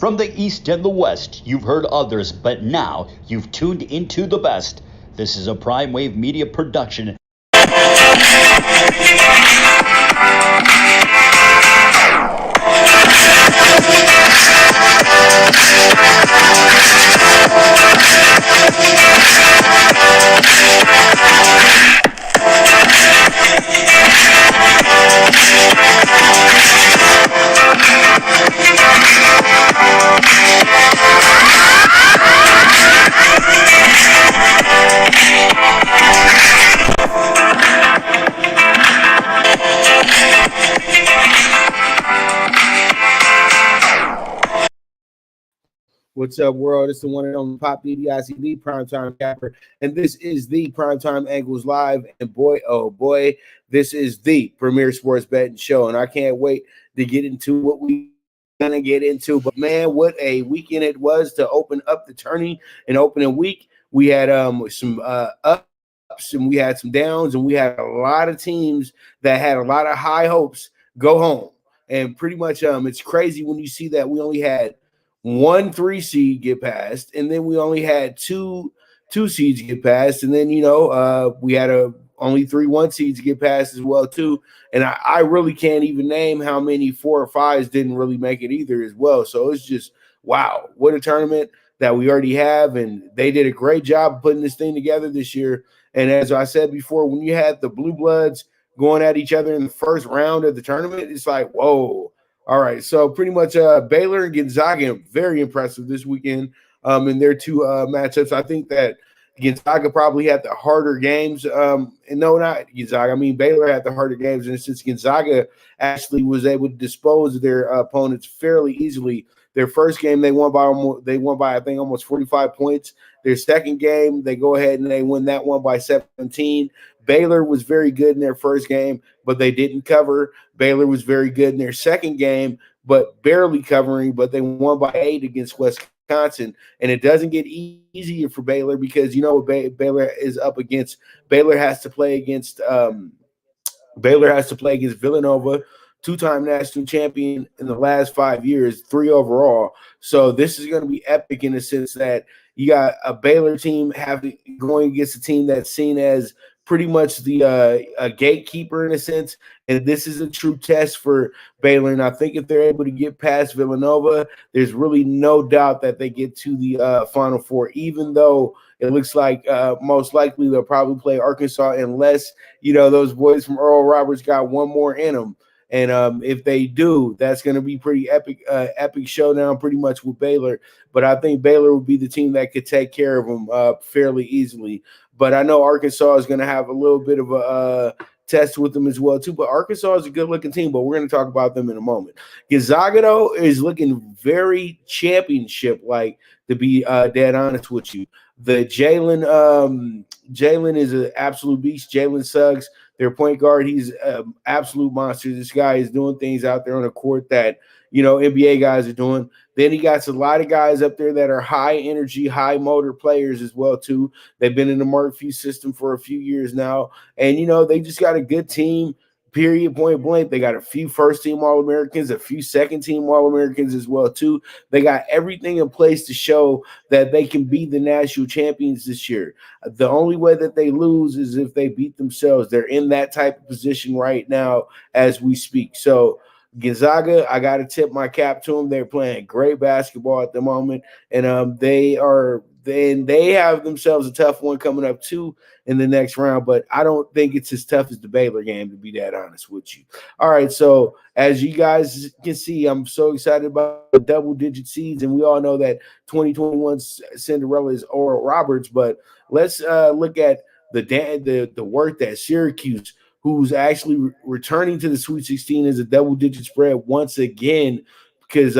From the East and the West, you've heard others, but now you've tuned into the best. This is a Prime Wave Media production. What's up, world? It's the one and only Pop DDICD, Primetime Capper, and this is the Primetime Angles Live. And boy, oh boy, this is the premier sports betting show, and I can't wait to get into what we're gonna get into. But man, what a weekend it was to open up the tourney and opening week. We had some ups and we had some downs, and we had a lot of teams that had a lot of high hopes go home. And pretty much, it's crazy when you see that we only had 1 3 seed get passed, and then we only had two seeds get passed, and then we had only 3 1 seeds get passed as well too. And I really can't even name how many 4 or 5s didn't really make it either as well. So it's just wow, what a tournament that we already have, and they did a great job putting this thing together this year. And as I said before, when you had the Blue Bloods going at each other in the first round of the tournament, it's like whoa. All right, so pretty much Baylor and Gonzaga, very impressive this weekend in their 2 matchups. I think that Gonzaga probably had the harder games. And no, not Gonzaga. I mean, Baylor had the harder games. And since Gonzaga actually was able to dispose of their opponents fairly easily, their first game they won by I think almost 45 points. Their second game, they go ahead and they win that one by 17. Baylor was very good in their first game, but they didn't cover. Baylor was very good in their second game, but barely covering, but they won by 8 against Wisconsin. And it doesn't get easier for Baylor because you know what Baylor is up against. Baylor has to play against Villanova, 2-time national champion in the last 5 years, 3 overall. So this is going to be epic in the sense that you got a Baylor team going against a team that's seen as pretty much the a gatekeeper in a sense, and this is a true test for Baylor. And I think if they're able to get past Villanova, there's really no doubt that they get to the Final Four, even though it looks like most likely they'll probably play Arkansas unless, those boys from Earl Roberts got one more in them. And if they do, that's going to be pretty epic showdown pretty much with Baylor. But I think Baylor will be the team that could take care of them fairly easily. But I know Arkansas is going to have a little bit of a test with them as well too. But Arkansas is a good-looking team, but we're going to talk about them in a moment. Gonzaga, though, is looking very championship-like, to be dead honest with you. The Jalen is an absolute beast. Jalen Suggs, their point guard, he's an absolute monster. This guy is doing things out there on the court that, NBA guys are doing. Then he got a lot of guys up there that are high energy, high motor players as well, too. They've been in the Mark Few system for a few years now. And, they just got a good team, period, point blank. They got a few first-team All-Americans, a few second-team All-Americans as well, too. They got everything in place to show that they can be the national champions this year. The only way that they lose is if they beat themselves. They're in that type of position right now as we speak. So, Gonzaga, I got to tip my cap to them. They're playing great basketball at the moment, and they have themselves a tough one coming up too in the next round. But I don't think it's as tough as the Baylor game, to be that honest with you. All right, so as you guys can see, I'm so excited about the double-digit seeds, and we all know that 2021 Cinderella is Oral Roberts. But let's look at the work that Syracuse, who's actually returning to the Sweet 16 as a double-digit spread once again, because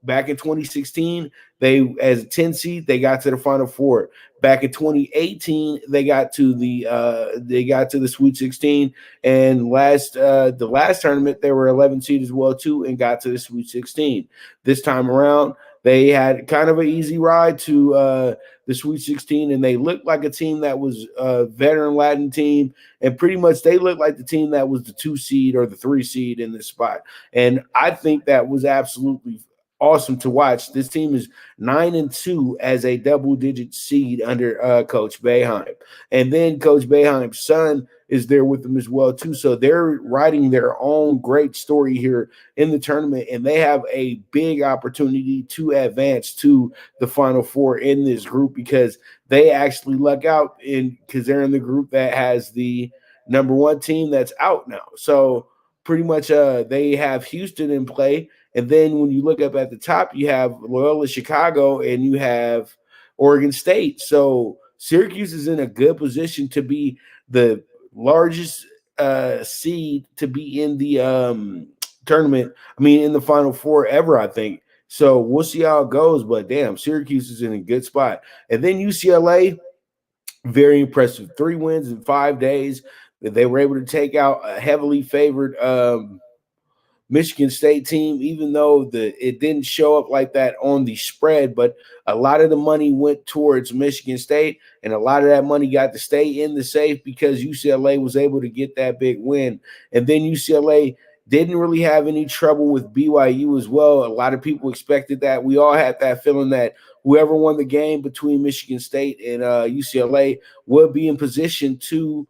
back in 2016, they as a 10 seed, they got to the Final Four. Back in 2018, they got to the Sweet 16, and the last tournament they were 11 seed as well too, and got to the Sweet 16. This time around, they had kind of an easy ride to the Sweet 16, and they looked like a team that was a veteran Latin team, and pretty much they looked like the team that was the 2 seed or the 3 seed in this spot. And I think that was absolutely awesome to watch. This team is 9-2 as a double-digit seed under Coach Boeheim, and then Coach Boeheim's son is there with them as well too. So they're writing their own great story here in the tournament, and they have a big opportunity to advance to the Final Four in this group because they actually luck out because they're in the group that has the number one team that's out now. So pretty much they have Houston in play. And then when you look up at the top, you have Loyola-Chicago and you have Oregon State. So Syracuse is in a good position to be the largest seed to be in the tournament. I mean, in the Final Four ever, I think. So we'll see how it goes. But damn, Syracuse is in a good spot. And then UCLA, very impressive. 3 wins in 5 days. They were able to take out a heavily favored Michigan State team, even though it didn't show up like that on the spread, but a lot of the money went towards Michigan State, and a lot of that money got to stay in the safe because UCLA was able to get that big win. And then UCLA didn't really have any trouble with BYU as well. A lot of people expected that. We all had that feeling that whoever won the game between Michigan State and UCLA would be in position to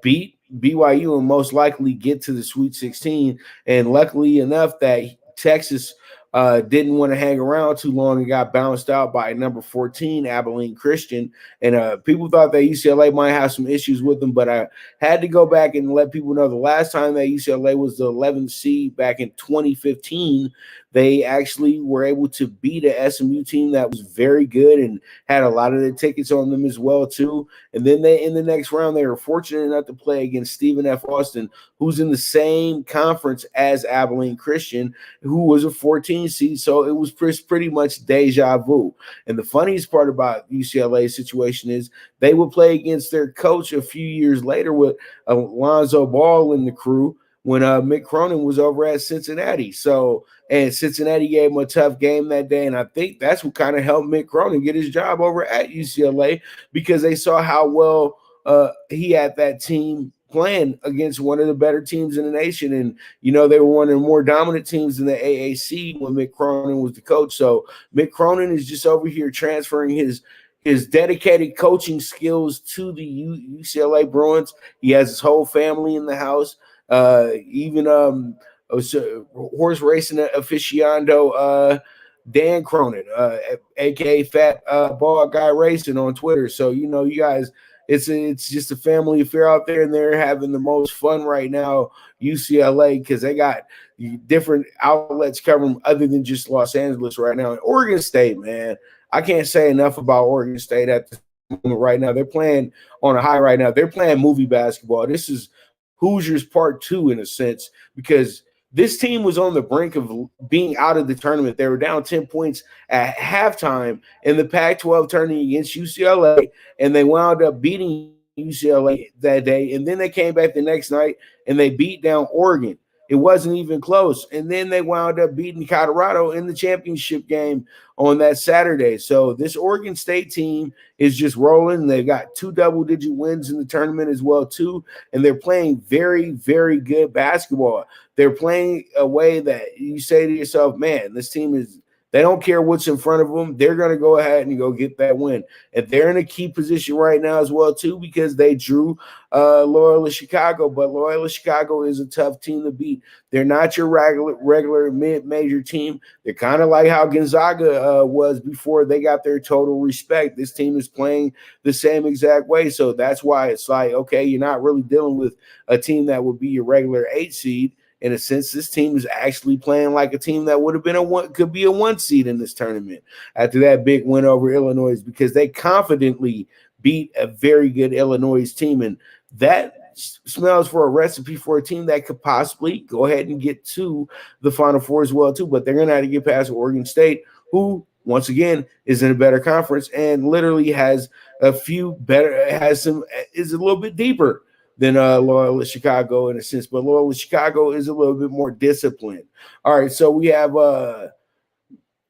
beat BYU and most likely get to the Sweet 16. And luckily enough that Texas didn't want to hang around too long and got bounced out by number 14, Abilene Christian. And people thought that UCLA might have some issues with them, but I had to go back and let people know the last time that UCLA was the 11th seed back in 2015, they actually were able to beat a SMU team that was very good and had a lot of the tickets on them as well too. And then in the next round, they were fortunate enough to play against Stephen F. Austin, who's in the same conference as Abilene Christian, who was a 14 seed. So it was pretty much deja vu. And the funniest part about UCLA's situation is they would play against their coach a few years later with Alonzo Ball and the crew when Mick Cronin was over at Cincinnati. And Cincinnati gave him a tough game that day, and I think that's what kind of helped Mick Cronin get his job over at UCLA because they saw how well he had that team playing against one of the better teams in the nation. And, you know, they were one of the more dominant teams in the AAC when Mick Cronin was the coach. So Mick Cronin is just over here transferring his dedicated coaching skills to the UCLA Bruins. He has his whole family in the house. Even horse racing aficionado Dan Cronin, aka Fat Bald Guy Racing on Twitter. So you know, you guys, it's just a family affair out there, and they're having the most fun right now. UCLA because they got different outlets covering other than just Los Angeles right now. And Oregon State, man, I can't say enough about Oregon State at the moment right now. They're playing on a high right now. They're playing movie basketball. This is Hoosiers Part 2 in a sense because this team was on the brink of being out of the tournament. They were down 10 points at halftime in the Pac-12 tournament against UCLA, and they wound up beating UCLA that day. And then they came back the next night, and they beat down Oregon. It wasn't even close. And then they wound up beating Colorado in the championship game on that Saturday. So this Oregon State team is just rolling. They've got 2 double-digit wins in the tournament as well, too. And they're playing very, very good basketball. They're playing a way that you say to yourself, man, this team is – they don't care what's in front of them. They're going to go ahead and go get that win. And they're in a key position right now as well, too, because they drew Loyola-Chicago. But Loyola-Chicago is a tough team to beat. They're not your regular mid-major team. They're kind of like how Gonzaga was before they got their total respect. This team is playing the same exact way. So that's why it's like, okay, you're not really dealing with a team that would be your regular 8 seed. In a sense, this team is actually playing like a team that would have been could be a 1 seed in this tournament after that big win over Illinois because they confidently beat a very good Illinois team. And that smells for a recipe for a team that could possibly go ahead and get to the Final Four as well, too. But they're going to have to get past Oregon State, who, once again, is in a better conference and literally has is a little bit deeper than Loyola-Chicago in a sense, but Loyola-Chicago is a little bit more disciplined. All right, so we have Oral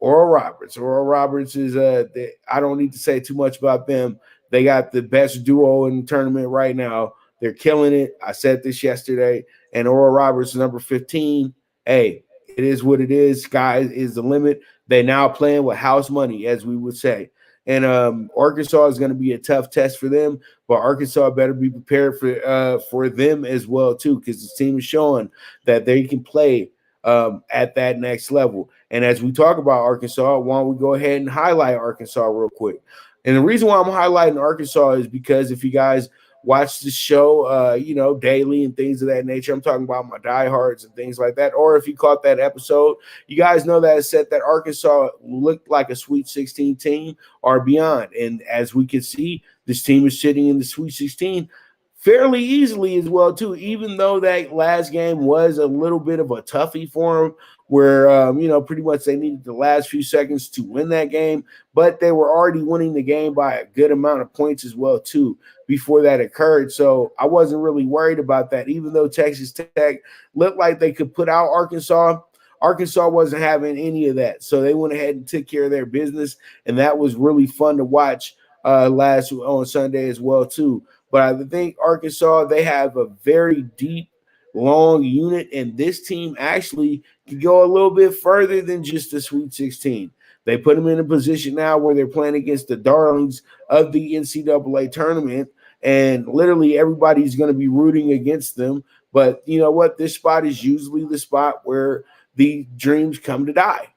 Roberts. Oral Roberts is I don't need to say too much about them. They got the best duo in the tournament right now. They're killing it. I said this yesterday, and Oral Roberts, number 15. Hey, it is what it is. Sky is the limit. They now playing with house money, as we would say. And Arkansas is going to be a tough test for them, but Arkansas better be prepared for them as well too, because the team is showing that they can play at that next level. And as we talk about Arkansas, why don't we go ahead and highlight Arkansas real quick? And the reason why I'm highlighting Arkansas is because if you guys watch the show, daily and things of that nature, I'm talking about my diehards and things like that. Or if you caught that episode, you guys know that it said that Arkansas looked like a Sweet 16 team or beyond. And as we can see, this team is sitting in the Sweet 16 fairly easily as well, too, even though that last game was a little bit of a toughie for them where, pretty much they needed the last few seconds to win that game, but they were already winning the game by a good amount of points as well, too, before that occurred. So I wasn't really worried about that, even though Texas Tech looked like they could put out Arkansas. Arkansas wasn't having any of that. So they went ahead and took care of their business, and that was really fun to watch last on Sunday as well, too. But I think Arkansas, they have a very deep, long unit, and this team actually can go a little bit further than just the Sweet 16. They put them in a position now where they're playing against the darlings of the NCAA tournament, and literally everybody's going to be rooting against them. But you know what? This spot is usually the spot where the dreams come to die.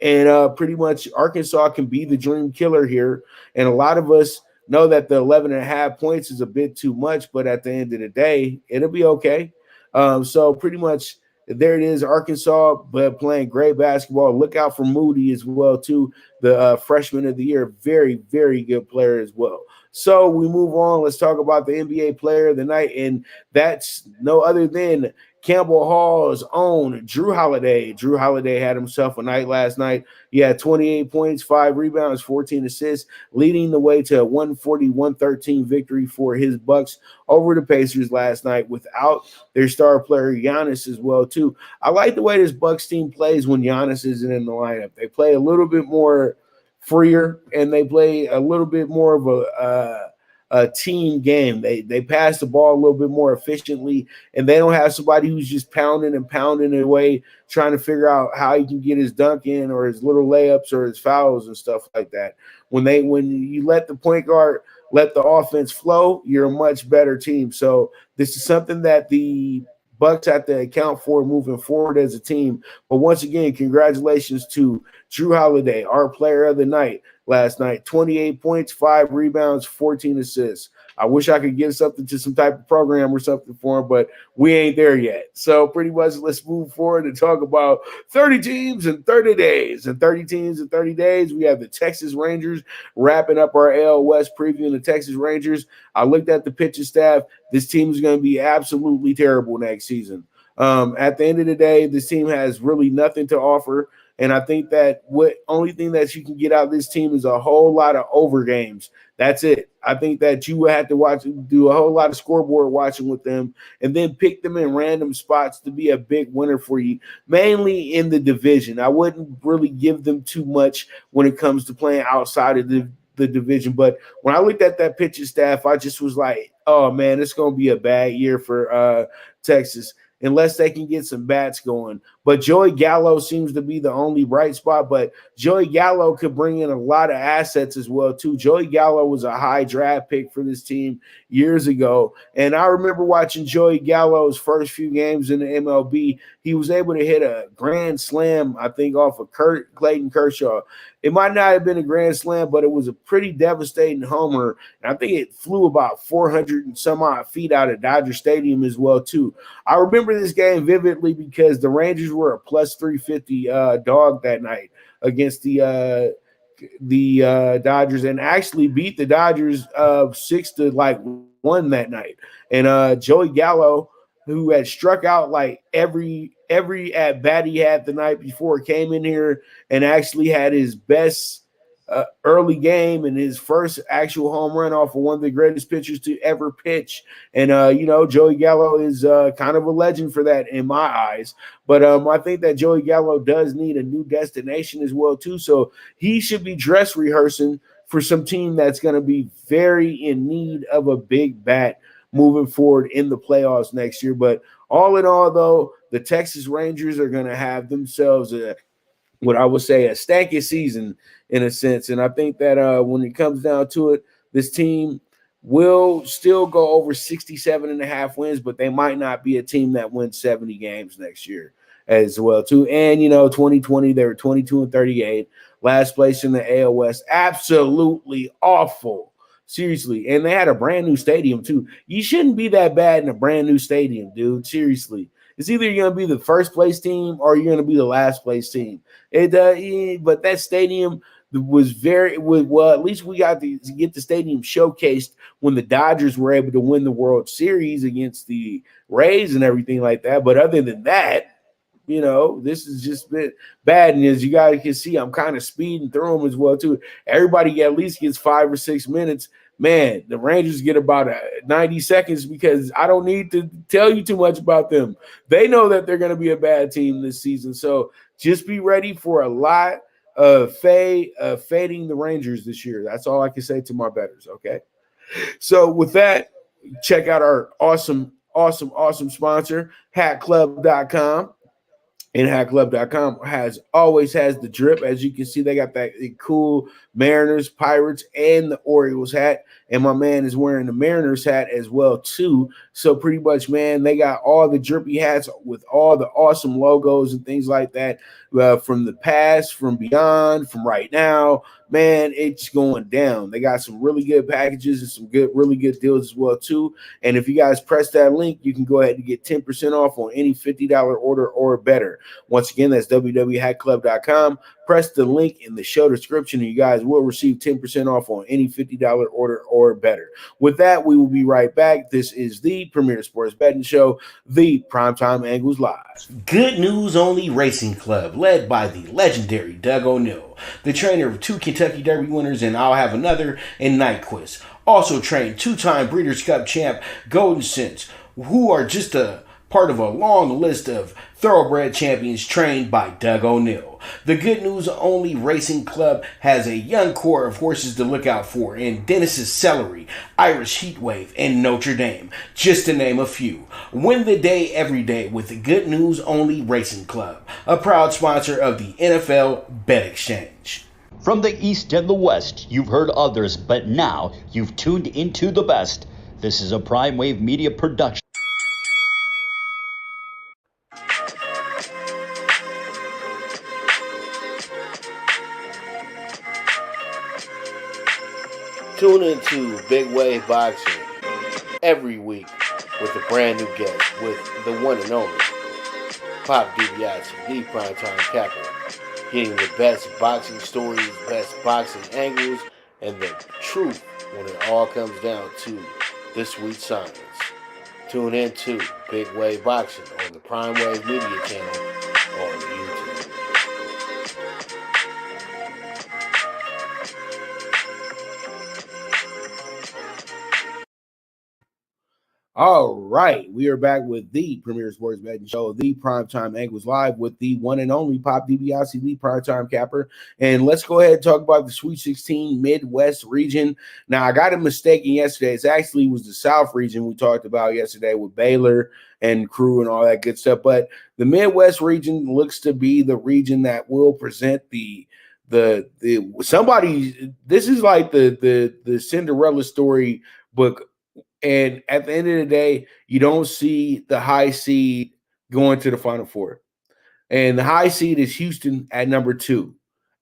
And pretty much Arkansas can be the dream killer here. And a lot of us know that the 11.5 points is a bit too much, but at the end of the day, it'll be okay. So pretty much there it is, Arkansas, but playing great basketball. Look out for Moody as well, too, the freshman of the year. Very, very good player as well. So we move on. Let's talk about the NBA player of the night, and that's no other than Campbell Hall's own Jrue Holiday. Jrue Holiday had himself a night last night. He had 28 points, 5 rebounds, 14 assists, leading the way to a 140-113 victory for his Bucks over the Pacers last night without their star player Giannis as well, too. I like the way this Bucks team plays when Giannis isn't in the lineup. They play a little bit more freer, and they play a little bit more of a team game. They pass the ball a little bit more efficiently, and they don't have somebody who's just pounding away, trying to figure out how he can get his dunk in or his little layups or his fouls and stuff like that. When you let the point guard let the offense flow, you're a much better team. So this is something that the Bucks have to account for moving forward as a team. But once again, congratulations to Jrue Holiday, our player of the night last night. 28 points, 5 rebounds, 14 assists. I wish I could give something to some type of program or something for him, but we ain't there yet. So pretty much let's move forward and talk about 30 teams in 30 days. And 30 teams in 30 days, we have the Texas Rangers wrapping up our AL West previewing the Texas Rangers. I looked at the pitching staff. This team is going to be absolutely terrible next season. At the end of the day, this team has really nothing to offer. And I think that only thing that you can get out of this team is a whole lot of over games. That's it. I think that you would have to do a whole lot of scoreboard watching with them, and then pick them in random spots to be a big winner for you, mainly in the division. I wouldn't really give them too much when it comes to playing outside of the division. But when I looked at that pitching staff, I just was like, oh, man, it's going to be a bad year for Texas, unless they can get some bats going. But Joey Gallo seems to be the only bright spot, but Joey Gallo could bring in a lot of assets as well, too. Joey Gallo was a high draft pick for this team years ago, and I remember watching Joey Gallo's first few games in the MLB. He was able to hit a grand slam, I think, off of Clayton Kershaw. It might not have been a grand slam, but it was a pretty devastating homer, and I think it flew about 400 and some odd feet out of Dodger Stadium as well, too. I remember this game vividly because the Rangers were a plus 350 dog that night against the Dodgers, and actually beat the Dodgers 6-1 that night. And Joey Gallo, who had struck out like every at bat he had the night before, came in here and actually had his best early game and his first actual home run off of one of the greatest pitchers to ever pitch. And, Joey Gallo is kind of a legend for that in my eyes. But I think that Joey Gallo does need a new destination as well, too. So he should be dress rehearsing for some team that's going to be very in need of a big bat moving forward in the playoffs next year. But all in all, though, the Texas Rangers are going to have themselves what I would say a stanky season in a sense. And I think that when it comes down to it, this team will still go over 67 and a half wins, but they might not be a team that wins 70 games next year as well too. And 2020 they were 22 and 38, last place in the AL West. Absolutely awful. Seriously. And they had a brand new stadium too. You shouldn't be that bad in a brand new stadium, dude. Seriously. It's either you're going to be the first place team or you're going to be the last place team. But that stadium was well, at least we got to get the stadium showcased when the Dodgers were able to win the World Series against the Rays and everything like that. But other than that, this has just been bad. And as you guys can see, I'm kind of speeding through them as well, too. Everybody at least gets 5 or 6 minutes. Man, the Rangers get about 90 seconds because I don't need to tell you too much about them. They know that they're going to be a bad team this season. So just be ready for a lot of fading the Rangers this year. That's all I can say to my bettors, okay? So with that, check out our awesome sponsor, hatclub.com. And hatclub.com always has the drip. As you can see, they got that cool Mariners, Pirates, and the Orioles hat. And my man is wearing the Mariners hat as well, too. So pretty much, man, they got all the drippy hats with all the awesome logos and things like that from the past, from beyond, from right now. Man, it's going down. They got some really good packages and some really good deals as well, too. And if you guys press that link, you can go ahead and get 10% off on any $50 order or better. Once again, that's www.hatclub.com. Press the link in the show description, and you guys will receive 10% off on any $50 order or better. With that, we will be right back. This is the Premier Sports Betting Show, the Primetime Angles Live. Good News Only Racing Club, led by the legendary Doug O'Neill, the trainer of 2 Kentucky Derby winners, and I'll have another in Nyquist. Also trained 2-time Breeders' Cup champ Golden Sense, who are just a part of a long list of thoroughbred champions trained by Doug O'Neill. The Good News Only Racing Club has a young core of horses to look out for in Dennis's Celery, Irish Heatwave, and Notre Dame, just to name a few. Win the day every day with the Good News Only Racing Club, a proud sponsor of the NFL Bet Exchange. From the East and the West, you've heard others, but now you've tuned into the best. This is a Prime Wave Media production. Tune into Big Wave Boxing every week with a brand new guest with the one and only Pop DiBiase, the Primetime Capper, getting the best boxing stories, best boxing angles, and the truth when it all comes down to the sweet science. Tune into Big Wave Boxing on the Prime Wave Media channel on YouTube. All right, we are back with the Premier Sports Betting Show, the Primetime Angles Live with the one and only Pop DiBiase, the Primetime Capper. And let's go ahead and talk about the Sweet 16 Midwest region. Now, I got it mistaken yesterday. It actually was the South region we talked about yesterday with Baylor and crew and all that good stuff. But the Midwest region looks to be the region that will present somebody. This is like the Cinderella story book. And at the end of the day, you don't see the high seed going to the Final Four. And the high seed is Houston at number 2.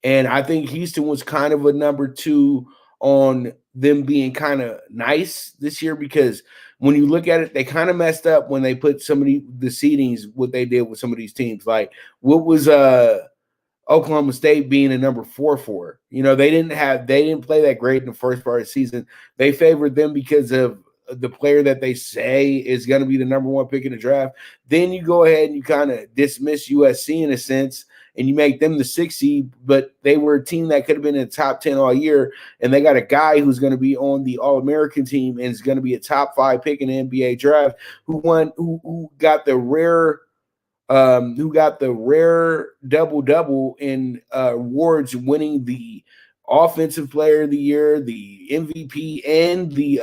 And I think Houston was kind of a number 2 on them being kind of nice this year, because when you look at it, they kind of messed up when they put some of the seedings, what they did with some of these teams. Like what was Oklahoma State being a number 4. They didn't play that great in the first part of the season. They favored them because of the player that they say is going to be the number 1 pick in the draft. Then you go ahead and you kind of dismiss USC in a sense, and you make them the 6th seed, but they were a team that could have been in the top 10 all year, and they got a guy who's going to be on the All-American team and is going to be a top 5 pick in the NBA draft, who got the rare double-double in awards, winning the Offensive Player of the Year, the MVP, and the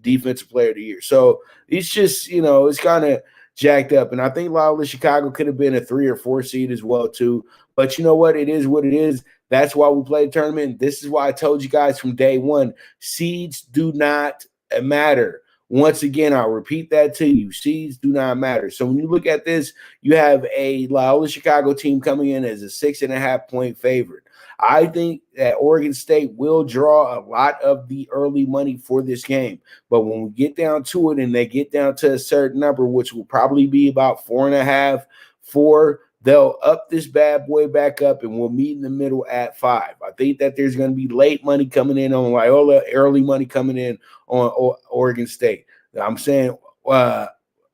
Defensive Player of the Year. So it's just, it's kind of jacked up. And I think Loyola-Chicago could have been a 3 or 4 seed as well too. But you know what? It is what it is. That's why we play the tournament. This is why I told you guys from day one, seeds do not matter. Once again, I'll repeat that to you. Seeds do not matter. So when you look at this, you have a Loyola-Chicago team coming in as a 6.5-point favorite. I think that Oregon State will draw a lot of the early money for this game. But when we get down to it and they get down to a certain number, which will probably be about 4.5, 4, they'll up this bad boy back up and we'll meet in the middle at 5. I think that there's going to be late money coming in on Loyola, early money coming in on Oregon State. I'm saying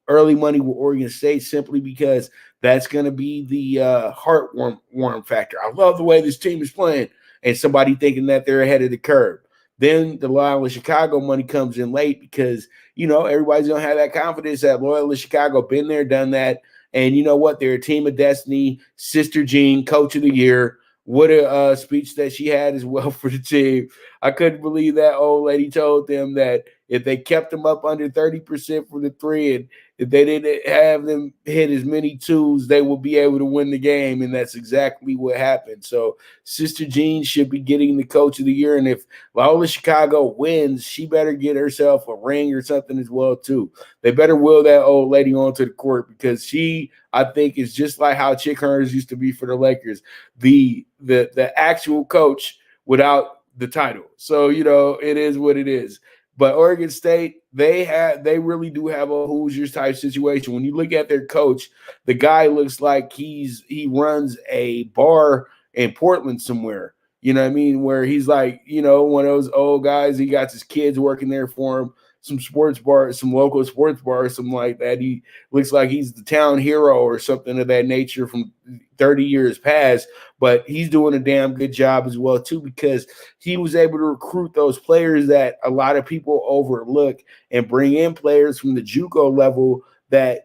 early money with Oregon State simply because that's going to be the heartwarm factor. I love the way this team is playing, and somebody thinking that they're ahead of the curve. Then the Loyola-Chicago money comes in late because, you know, everybody's going to have that confidence that Loyola-Chicago been there, done that. And you know what? They're a team of destiny. Sister Jean, coach of the year. What a speech that she had as well for the team. I couldn't believe that old lady told them that if they kept them up under 30% for the 3 and if they didn't have them hit as many 2s, they would be able to win the game, and that's exactly what happened. So Sister Jean should be getting the coach of the year, and if Loyola-Chicago wins, she better get herself a ring or something as well too. They better will that old lady onto the court because she, I think, is just like how Chick Hearns used to be for the Lakers, the actual coach without the title. So, you know, it is what it is. But Oregon State, they really do have a Hoosiers type situation. When you look at their coach, the guy looks like he runs a bar in Portland somewhere. You know what I mean? Where he's like, you know, one of those old guys. He got his kids working there for him. Some sports bar, some local sports bar, or something like that. He looks like he's the town hero or something of that nature from 30 years past, but he's doing a damn good job as well too because he was able to recruit those players that a lot of people overlook and bring in players from the JUCO level that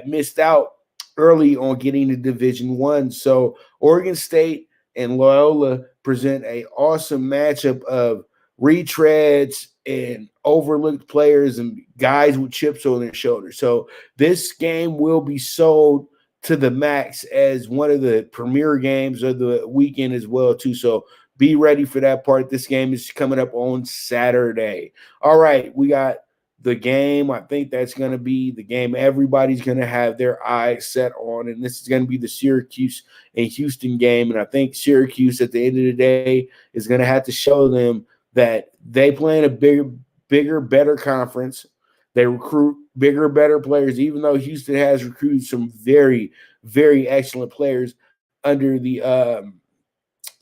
missed out early on getting to Division I. So Oregon State and Loyola present an awesome matchup of retreads and overlooked players and guys with chips on their shoulders. So this game will be sold to the max as one of the premier games of the weekend as well too. So be ready for that part. This game is coming up on Saturday. All right, we got the game. I think that's going to be the game everybody's going to have their eyes set on, and this is going to be the Syracuse and Houston game. And I think Syracuse at the end of the day is going to have to show them that they play in a bigger, better conference. They recruit bigger, better players, even though Houston has recruited some very, very excellent players under the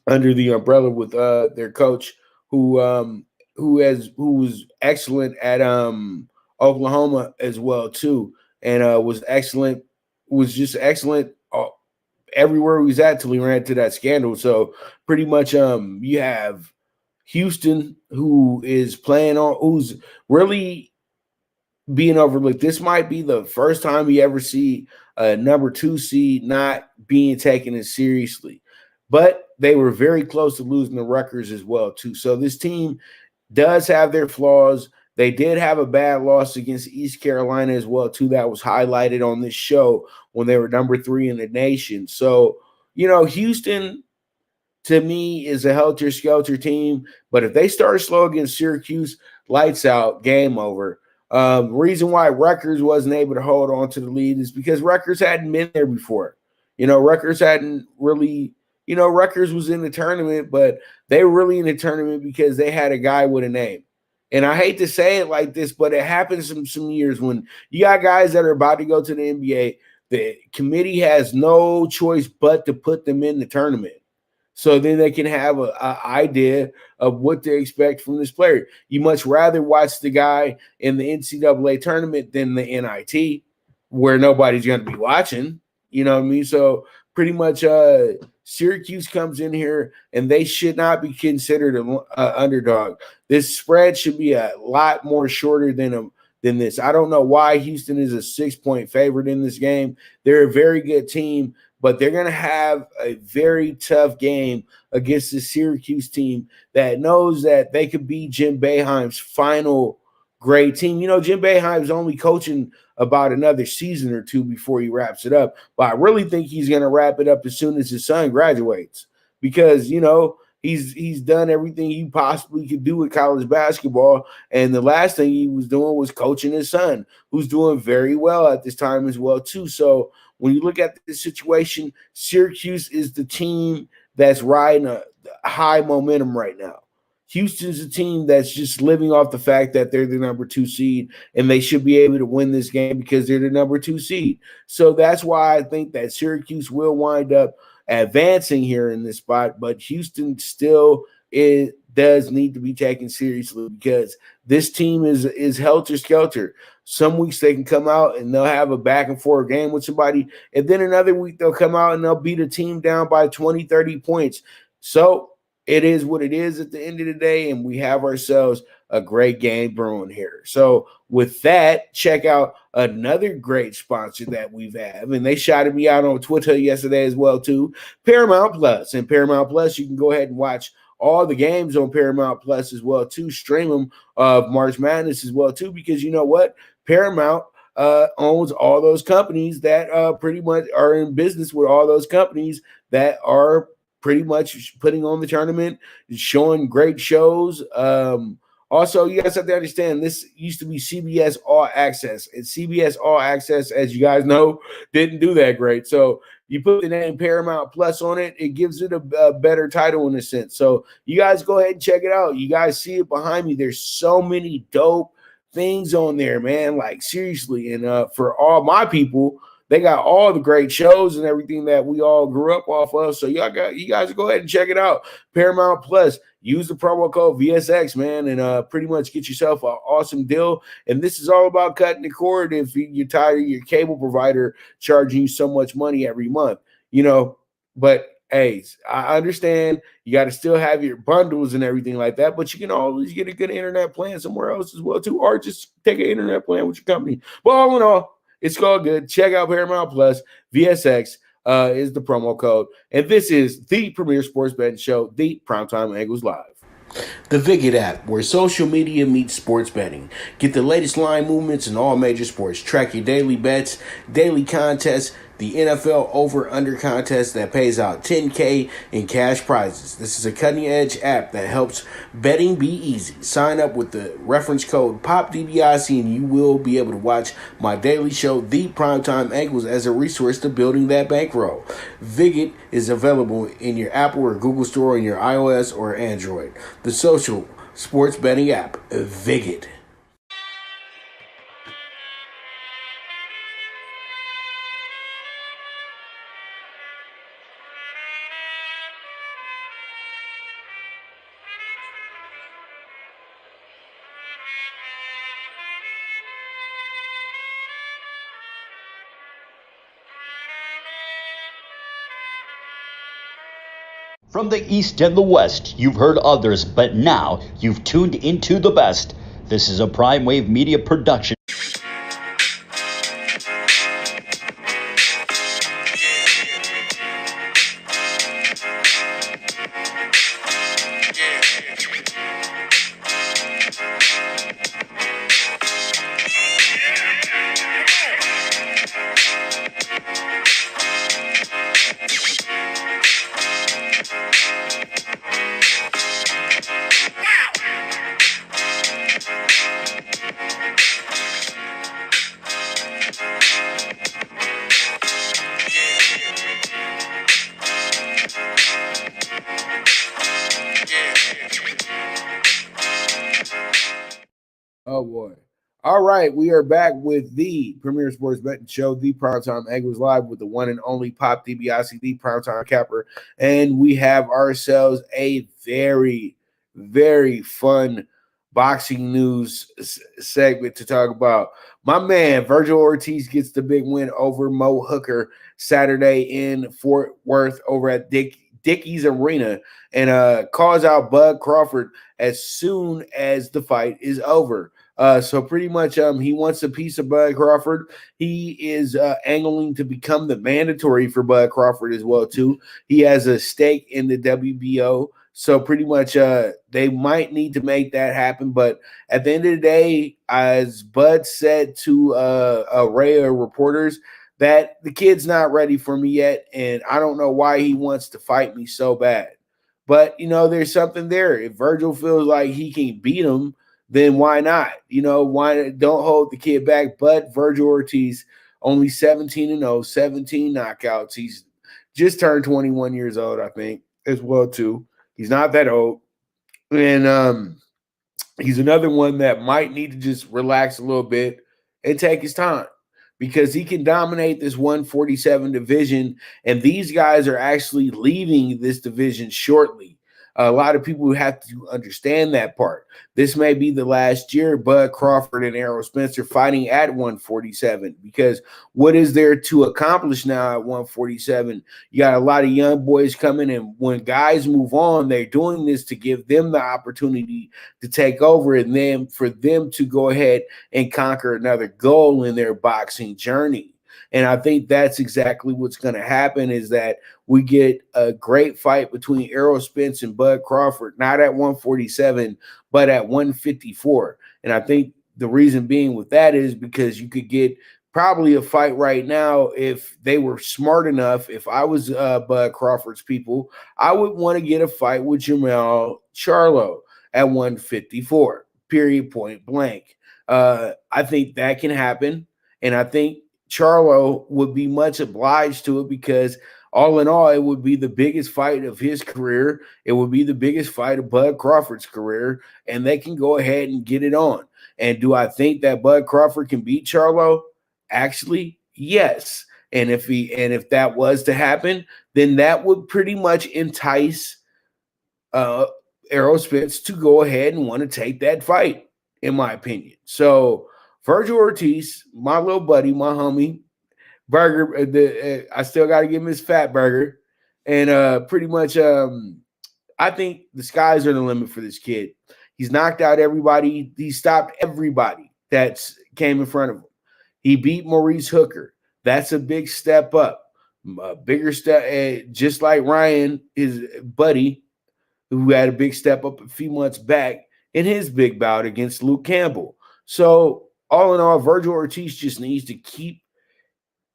umbrella with their coach who was excellent at Oklahoma as well too, and was just excellent everywhere he was at till he ran into that scandal. So pretty much you have Houston, who's really being overlooked. This might be the first time you ever see a number 2 seed not being taken as seriously. But they were very close to losing the Rutgers as well, too. So this team does have their flaws. They did have a bad loss against East Carolina as well, too. That was highlighted on this show when they were number 3 in the nation. So, you know, Houston – to me, is a helter-skelter team. But if they start slow against Syracuse, lights out, game over. Reason why Rutgers wasn't able to hold on to the lead is because Rutgers hadn't been there before. You know, Rutgers hadn't really – you know, Rutgers was in the tournament, but they were really in the tournament because they had a guy with a name. And I hate to say it like this, but it happens some years when you got guys that are about to go to the NBA, the committee has no choice but to put them in the tournament. So then they can have an idea of what to expect from this player. You much rather watch the guy in the NCAA tournament than the NIT, where nobody's going to be watching. You know what I mean? So pretty much Syracuse comes in here, and they should not be considered an underdog. This spread should be a lot more shorter than this. I don't know why Houston is a 6-point favorite in this game. They're a very good team, but they're going to have a very tough game against the Syracuse team that knows that they could be Jim Boeheim's final great team. You know, Jim Boeheim's only coaching about another season or two before he wraps it up. But I really think he's going to wrap it up as soon as his son graduates because, he's done everything he possibly could do with college basketball. And the last thing he was doing was coaching his son, who's doing very well at this time as well, too. So when you look at the situation, Syracuse is the team that's riding a high momentum right now. Houston's a team that's just living off the fact that they're the number 2 seed and they should be able to win this game because they're the number 2 seed. So that's why I think that Syracuse will wind up advancing here in this spot, but Houston still does need to be taken seriously because this team is helter-skelter. Some weeks they can come out and they'll have a back-and-forth game with somebody, and then another week they'll come out and they'll beat a team down by 20, 30 points. So it is what it is at the end of the day, and we have ourselves a great game brewing here. So with that, check out another great sponsor that we've had, and they shouted me out on Twitter yesterday as well too, Paramount Plus. And Paramount Plus, you can go ahead and watch all the games on Paramount Plus as well too, stream them March Madness as well too, because you know what? Paramount owns all those companies that pretty much are in business with all those companies that are pretty much putting on the tournament, showing great shows. Also, you guys have to understand, this used to be CBS All Access, and CBS All Access, as you guys know, didn't do that great. So you put the name Paramount Plus on it, it gives it a better title in a sense. So you guys go ahead and check it out. You guys see it behind me. There's so many dope things on there, man. Like, seriously. And for all my people, they got all the great shows and everything that we all grew up off of. So you guys go ahead and check it out. Paramount Plus. Use the promo code VSX, man, and pretty much get yourself an awesome deal. And this is all about cutting the cord if you're tired of your cable provider charging you so much money every month, But, hey, I understand you got to still have your bundles and everything like that, but you can always get a good internet plan somewhere else as well, too, or just take an internet plan with your company. But all in all, it's all good. Check out Paramount Plus. VSX is the promo code. And this is the premier sports betting show, the Primetime Angles Live. The Viget app, where social media meets sports betting. Get the latest line movements in all major sports. Track your daily bets, daily contests, the NFL over-under contest that pays out $10K in cash prizes. This is a cutting-edge app that helps betting be easy. Sign up with the reference code POPDBIC and you will be able to watch my daily show, The Primetime Angles, as a resource to building that bankroll. Viget is available in your Apple or Google Store on your iOS or Android. The social sports betting app, Viget. From the East and the West, you've heard others, but now you've tuned into the best. This is a Prime Wave Media production. Oh, boy. All right, we are back with the premier sports betting show, the Primetime Angles Live, with the one and only Pop DiBiase, the Primetime Capper. And we have ourselves a very, very fun boxing news segment to talk about. My man, Virgil Ortiz, gets the big win over Mo Hooker Saturday in Fort Worth over at Dickies Arena, and calls out Bud Crawford as soon as the fight is over. So pretty much he wants a piece of Bud Crawford. He is angling to become the mandatory for Bud Crawford as well, too. He has a stake in the WBO. So pretty much they might need to make that happen. But at the end of the day, as Bud said to a array of reporters, that the kid's not ready for me yet, and I don't know why he wants to fight me so bad. But, there's something there. If Virgil feels like he can beat him, then why not? Why don't hold the kid back? But Virgil Ortiz, only 17-0, 17 knockouts. He's just turned 21 years old, I think, as well, too. He's not that old. And he's another one that might need to just relax a little bit and take his time, because he can dominate this 147 division, and these guys are actually leaving this division shortly. A lot of people have to understand that part. This may be the last year Bud Crawford and Errol Spencer fighting at 147, because what is there to accomplish now at 147? You got a lot of young boys coming, and when guys move on, they're doing this to give them the opportunity to take over, and then for them to go ahead and conquer another goal in their boxing journey. And I think that's exactly what's going to happen, is that we get a great fight between Errol Spence and Bud Crawford, not at 147, but at 154. And I think the reason being with that is because you could get probably a fight right now if they were smart enough. If I was Bud Crawford's people, I would want to get a fight with Jermall Charlo at 154, period, point blank. I think that can happen. And I think Charlo would be much obliged to it, because all in all, it would be the biggest fight of his career. It would be the biggest fight of Bud Crawford's career, and they can go ahead and get it on. And do I think that Bud Crawford can beat Charlo? Actually, yes. And if that was to happen, then that would pretty much entice Errol Spence to go ahead and want to take that fight, in my opinion. So Virgil Ortiz, my little buddy, my homie, Burger, I still got to give him his fat burger. And pretty much I think the skies are the limit for this kid. He's knocked out everybody. He stopped everybody that came in front of him. He beat Maurice Hooker. That's a big step up. A bigger step, just like Ryan, his buddy, who had a big step up a few months back in his big bout against Luke Campbell. So all in all, Virgil Ortiz just needs to keep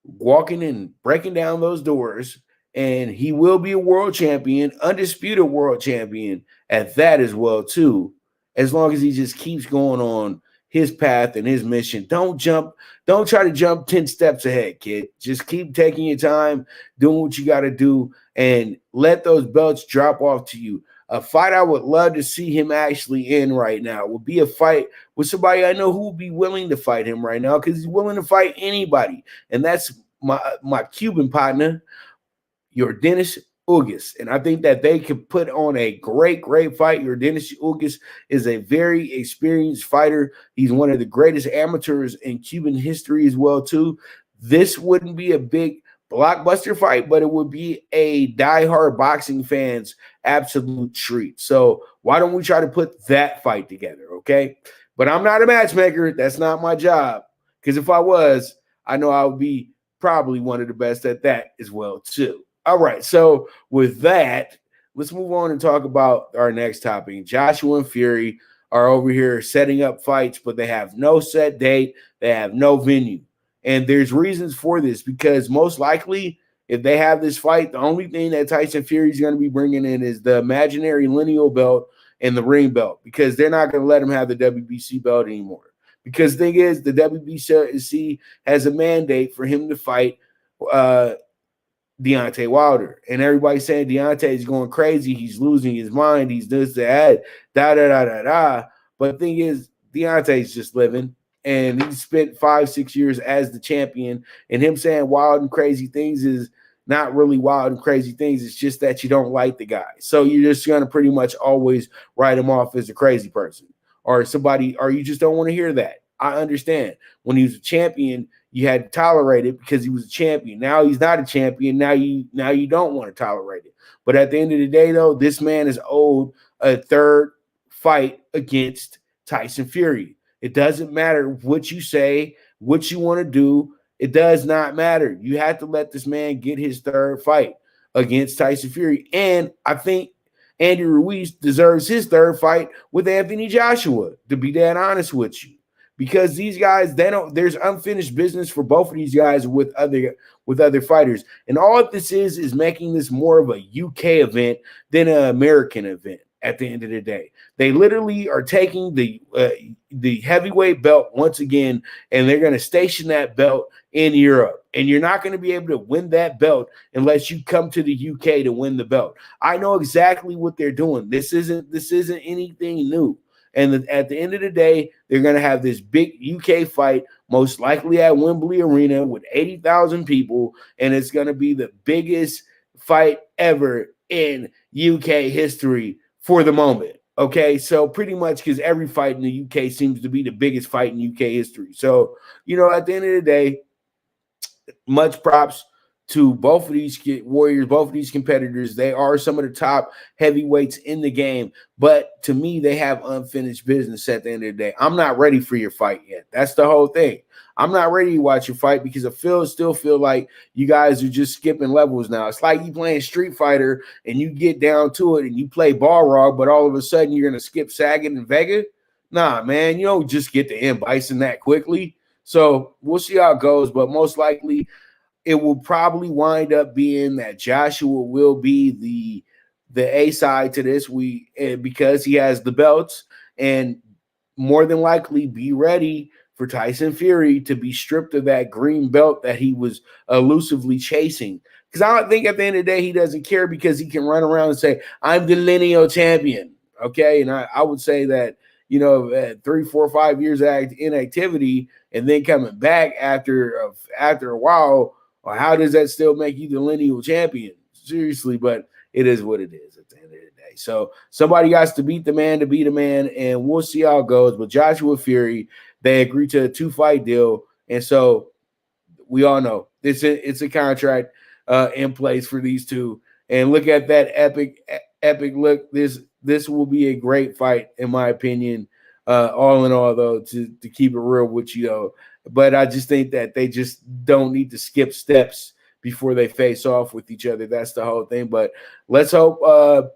walking and breaking down those doors, and he will be a world champion, undisputed world champion at that as well too, as long as he just keeps going on his path and his mission. Don't try to jump 10 steps ahead, kid. Just keep taking your time, doing what you got to do, and let those belts drop off to you. A fight I would love to see him actually in right now would be a fight with somebody I know who would be willing to fight him right now, because he's willing to fight anybody. And that's my Cuban partner, Yordenis Ugas. And I think that they could put on a great fight. Yordenis Ugas is a very experienced fighter. He's one of the greatest amateurs in Cuban history as well, too. This wouldn't be a big blockbuster fight, but it would be a diehard boxing fans absolute treat. So why don't we try to put that fight together, okay? But I'm not a matchmaker. That's not my job, because if I was, I know I would be probably one of the best at that as well too. All right, so with that, let's move on and talk about our next topic. Joshua and Fury are over here setting up fights, but they have no set date. They have no venue. And there's reasons for this, because most likely, if they have this fight, the only thing that Tyson Fury is going to be bringing in is the imaginary lineal belt and the ring belt, because they're not going to let him have the WBC belt anymore. Because the thing is, the WBC has a mandate for him to fight Deontay Wilder. And everybody's saying Deontay is going crazy. He's losing his mind. He's this, that, da. But the thing is, Deontay's just living. And he spent 5-6 years as the champion. And him saying wild and crazy things is not really wild and crazy things. It's just that you don't like the guy. So you're just going to pretty much always write him off as a crazy person or somebody, or you just don't want to hear that. I understand. When he was a champion, you had to tolerate it because he was a champion. Now he's not a champion. Now you don't want to tolerate it. But at the end of the day, though, this man is owed a third fight against Tyson Fury. It doesn't matter what you say, what you want to do. It does not matter. You have to let this man get his third fight against Tyson Fury. And I think, Andy Ruiz deserves his third fight with Anthony Joshua, to be that honest with you. Because these guys, there's unfinished business for both of these guys with other fighters. And all this is making this more of a UK event than an American event at the end of the day. They literally are taking the heavyweight belt once again, and they're going to station that belt in Europe. And you're not going to be able to win that belt unless you come to the UK to win the belt. I know exactly what they're doing. This isn't anything new. And at the end of the day, they're going to have this big UK fight, most likely at Wembley Arena with 80,000 people, and it's going to be the biggest fight ever in UK history for the moment. Okay, so pretty much because every fight in the UK seems to be the biggest fight in UK history. So, at the end of the day, much props to both of these warriors, both of these competitors. They are some of the top heavyweights in the game, but to me, they have unfinished business at the end of the day. I'm not ready for your fight yet. That's the whole thing. I'm not ready to watch your fight because I still feel like you guys are just skipping levels now. It's like you playing Street Fighter and you get down to it and you play Balrog, but all of a sudden you're going to skip Sagat and Vega. Nah, man, you don't just get to end Bison that quickly. So we'll see how it goes, but most likely it will probably wind up being that Joshua will be the A side to this because he has the belts, and more than likely be ready for Tyson Fury to be stripped of that green belt that he was elusively chasing. Because I don't think at the end of the day he doesn't care because he can run around and say, I'm the lineal champion. Okay, and I would say that, at 3, 4, 5 years inactivity and then coming back after a while, or how does that still make you the lineal champion? Seriously, but it is what it is at the end of the day. So somebody got to beat the man to beat a man, and we'll see how it goes. But Joshua Fury, they agreed to a 2-fight deal, and so we all know it's a contract in place for these two. And look at that epic look. This will be a great fight, in my opinion. All in all, though, to keep it real with you, though. But I just think that they just don't need to skip steps before they face off with each other. That's the whole thing. But let's hope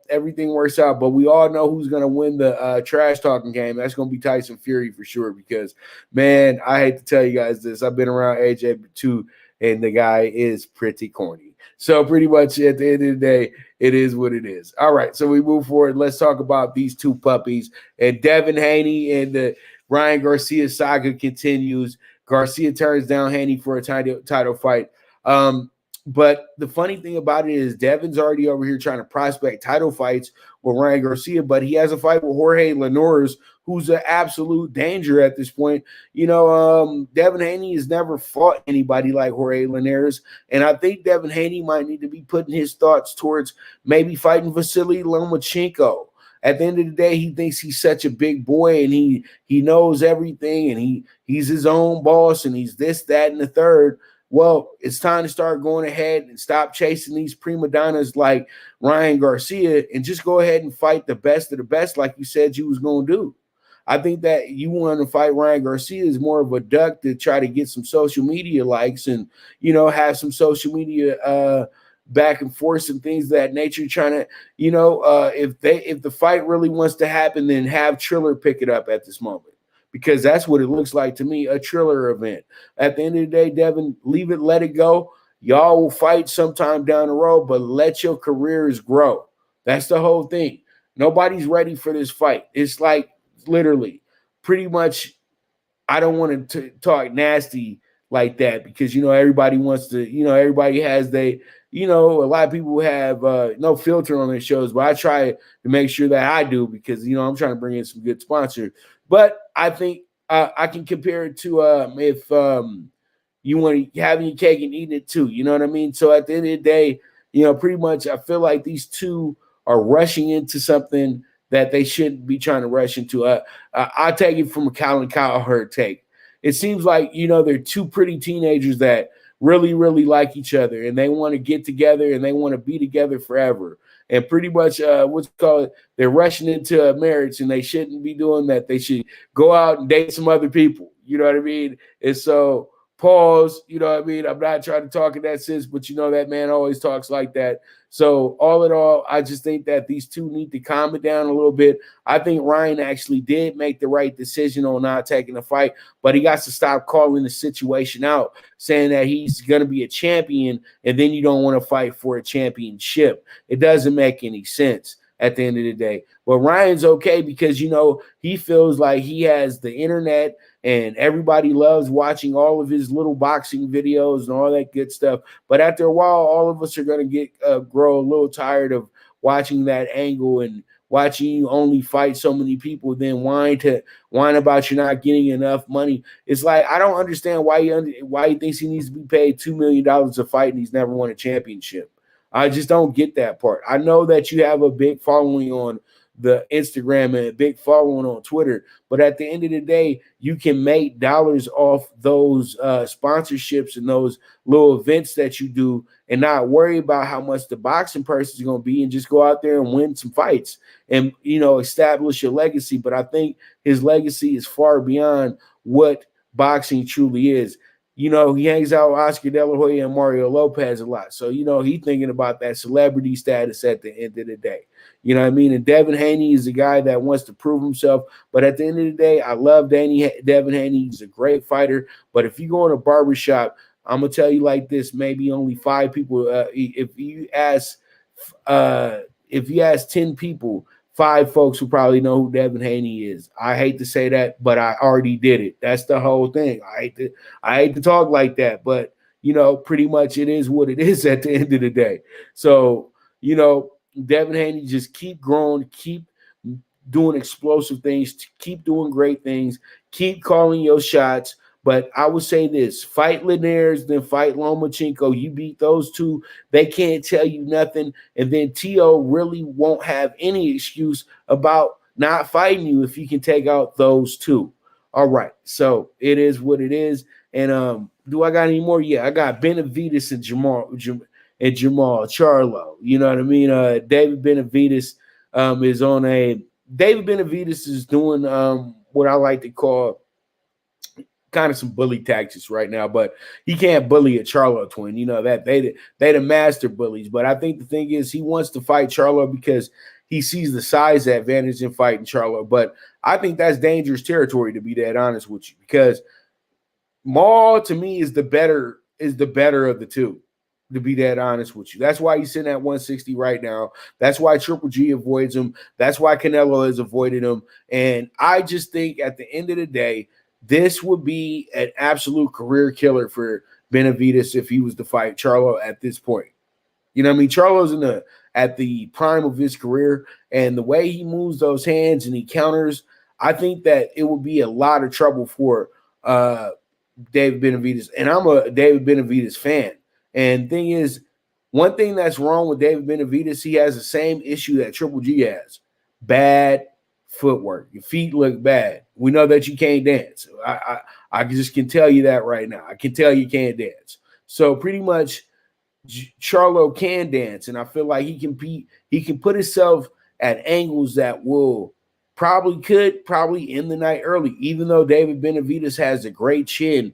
everything works out. But we all know who's going to win the trash talking game. That's going to be Tyson Fury for sure because, man, I hate to tell you guys this. I've been around AJ too, and the guy is pretty corny. So pretty much at the end of the day, it is what it is. All right, so we move forward. Let's talk about these two puppies. And Devin Haney and the Ryan Garcia saga continues. Garcia turns down Haney for a title fight. But the funny thing about it is Devin's already over here trying to prospect title fights with Ryan Garcia, but he has a fight with Jorge Linares, who's an absolute danger at this point. Devin Haney has never fought anybody like Jorge Linares, and I think Devin Haney might need to be putting his thoughts towards maybe fighting Vasily Lomachenko. At the end of the day, he thinks he's such a big boy and he knows everything and he's his own boss and he's this, that, and the third. Well, it's time to start going ahead and stop chasing these prima donnas like Ryan Garcia and just go ahead and fight the best of the best like you said you was going to do. I think that you want to fight Ryan Garcia is more of a duck to try to get some social media likes and, have some social media back and forth and things of that nature, trying to, if the fight really wants to happen, then have Triller pick it up at this moment, because that's what it looks like to me, a Triller event. At the end of the day, Devin, leave it, let it go. Y'all will fight sometime down the road, but let your careers grow. That's the whole thing. Nobody's ready for this fight. It's like literally pretty much, I don't want to talk nasty like that because, everybody wants to, everybody has a lot of people have no filter on their shows, but I try to make sure that I do because, I'm trying to bring in some good sponsors. But I think I can compare it to if you want to have your cake and eat it too. You know what I mean? So at the end of the day, pretty much I feel like these two are rushing into something that they shouldn't be trying to rush into. I take it from a Colin Cowherd take. It seems like, they're two pretty teenagers that really, really like each other and they want to get together and they want to be together forever. And pretty much they're rushing into a marriage and they shouldn't be doing that. They should go out and date some other people. You know what I mean? And so Pause, you know what I mean? I'm not trying to talk in that sense, but you know that man always talks like that. So all in all, I just think that these two need to calm it down a little bit. I think Ryan actually did make the right decision on not taking the fight, but he got to stop calling the situation out, saying that he's going to be a champion, and then you don't want to fight for a championship. It doesn't make any sense at the end of the day. But Ryan's okay because, you know, he feels like he has the internet and everybody loves watching all of his little boxing videos and all that good stuff. But after a while, all of us are going to grow a little tired of watching that angle and watching you only fight so many people, then whine about you're not getting enough money. It's like, I don't understand why he thinks he needs to be paid $2 million a fight and he's never won a championship. I just don't get that part. I know that you have a big following on the Instagram and a big following on Twitter, but at the end of the day, you can make dollars off those sponsorships and those little events that you do and not worry about how much the boxing purse is going to be and just go out there and win some fights and, you know, establish your legacy. But I think his legacy is far beyond what boxing truly is. You know, he hangs out with Oscar De La Hoya and Mario Lopez a lot. So, you know, he's thinking about that celebrity status at the end of the day. You know what I mean? And Devin Haney is a guy that wants to prove himself. But at the end of the day, I love Devin Haney. He's a great fighter. But if you go in a barbershop, I'm going to tell you like this, maybe only 5 people. If you ask 10 people, 5 folks who probably know who Devin Haney is. I hate to say that, but I already did it. That's the whole thing. I hate to talk like that, but, you know, pretty much it is what it is at the end of the day. So, you know, Devin Haney, just keep growing, keep doing explosive things, keep doing great things, keep calling your shots. But I would say this, fight Linares, then fight Lomachenko. You beat those two, they can't tell you nothing. And then T.O. really won't have any excuse about not fighting you if you can take out those two. All right, so it is what it is. And do I got any more? Yeah, I got Benavidez and Jermall Charlo. You know what I mean? David Benavidez is on a – David Benavidez is doing what I like to call – kind of some bully tactics right now, but he can't bully a Charlo twin. You know that they the master bullies. But I think the thing is he wants to fight Charlo because he sees the size advantage in fighting Charlo. But I think that's dangerous territory, to be that honest with you, because Maul to me is the better of the two. To be that honest with you, that's why he's sitting at 160 right now. That's why Triple G avoids him. That's why Canelo has avoided him. And I just think at the end of the day, this would be an absolute career killer for Benavidez if he was to fight Charlo at this point. You know what I mean? Charlo's at the prime of his career, and the way he moves those hands and he counters, I think that it would be a lot of trouble for David Benavidez. And I'm a David Benavidez fan. And thing is, one thing that's wrong with David Benavidez, he has the same issue that Triple G has. Bad footwork. Your feet look bad. We know that you can't dance. I just can tell you that right now. I can tell you can't dance. So pretty much Charlo can dance, and I feel like he can put himself at angles that will probably end the night early. Even though David Benavidez has a great chin,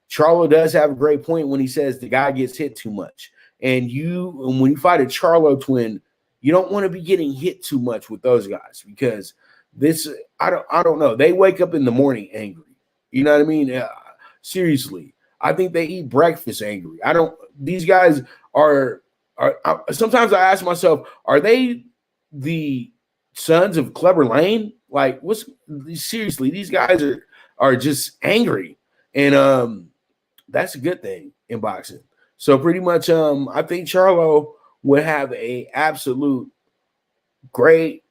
Charlo does have a great point when he says the guy gets hit too much. And when you fight a Charlo twin, you don't want to be getting hit too much with those guys because I don't know. They wake up in the morning angry. You know what I mean? Seriously, I think they eat breakfast angry. These guys are sometimes I ask myself, are they the sons of Clubber Lane? Like, seriously, these guys are just angry. And that's a good thing in boxing. So pretty much I think Charlo would have a absolute great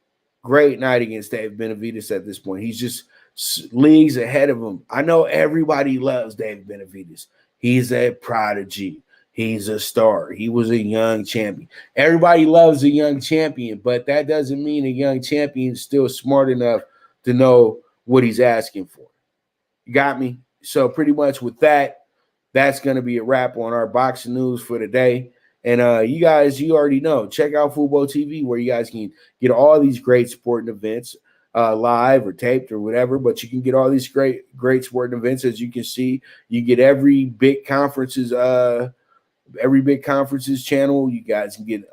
night against David Benavidez at this point. He's just leagues ahead of him. I know everybody loves David Benavidez. He's a prodigy. He's a star. He was a young champion. Everybody loves a young champion, but that doesn't mean a young champion is still smart enough to know what he's asking for. You got me? So pretty much with that, that's going to be a wrap on our boxing news for today. And you guys, you already know, check out Fubo TV where you guys can get all these great sporting events. live or taped or whatever, but you can get all these great sporting events. As you can see, you get every big conference's channel. You guys can get